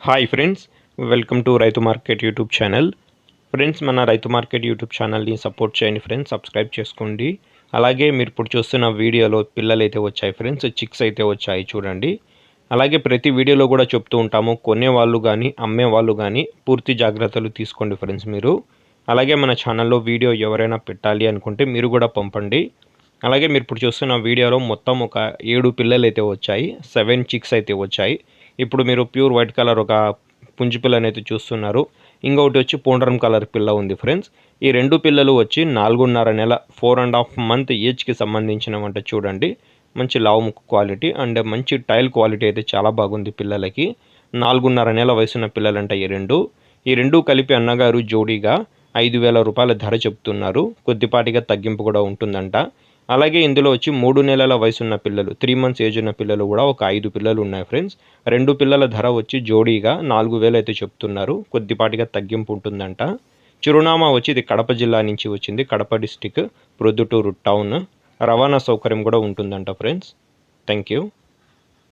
Hi friends, welcome to రైతు market YouTube channel. Friends, మన రైతు మార్కెట్ యూట్యూబ్ ఛానల్ని సపోర్ట్ చేయండి ఫ్రెండ్స్, సబ్స్క్రైబ్ చేసుకోండి. అలాగే మీరు ఇప్పుడు చూస్తున్న వీడియోలో పిల్లలు అయితే వచ్చాయి ఫ్రెండ్స్, చిక్స్ అయితే వచ్చాయి చూడండి. అలాగే ప్రతి వీడియోలో కూడా చెప్తూ ఉంటాము, కొనేవాళ్ళు కానీ అమ్మేవాళ్ళు కానీ పూర్తి జాగ్రత్తలు తీసుకోండి ఫ్రెండ్స్ మీరు. అలాగే మన ఛానల్లో వీడియో ఎవరైనా పెట్టాలి అనుకుంటే మీరు కూడా పంపండి. అలాగే మీరు ఇప్పుడు చూస్తున్న వీడియోలో మొత్తం ఒక 7 పిల్లలు అయితే వచ్చాయి, 7 చిక్స్ అయితే వచ్చాయి. ఇప్పుడు మీరు ప్యూర్ వైట్ కలర్ ఒక పుంజు పిల్లని అయితే చూస్తున్నారు. ఇంకొకటి వచ్చి పూండ్రం కలర్ పిల్ల ఉంది ఫ్రెండ్స్. ఈ 2 పిల్లలు వచ్చి 4.5 నెల 4.5 మంత్ ఏజ్కి సంబంధించినవంట చూడండి. మంచి లావు ముక్కు క్వాలిటీ అండ్ మంచి టైల్ క్వాలిటీ అయితే చాలా బాగుంది పిల్లలకి. 4.5 నెల వయసున్న పిల్లలంట ఈ రెండు కలిపి అన్నగారు జోడీగా 5,000 రూపాయల ధర చెప్తున్నారు. కొద్దిపాటిగా తగ్గింపు కూడా ఉంటుందంట. అలాగే ఇందులో వచ్చి 3 నెలల వయసున్న పిల్లలు, 3 మంత్స్ ఏజ్ ఉన్న పిల్లలు కూడా ఒక 5 పిల్లలు ఉన్నాయి ఫ్రెండ్స్. 2 పిల్లల ధర వచ్చి జోడీగా 4,000 అయితే చెప్తున్నారు. కొద్దిపాటిగా తగ్గింపు ఉంటుందంట. చిరునామా వచ్చి ఇది కడప జిల్లా నుంచి వచ్చింది, కడప డిస్టిక్, ప్రొద్దుటూరు టౌన్. రవాణా సౌకర్యం కూడా ఉంటుందంట ఫ్రెండ్స్. Thank you.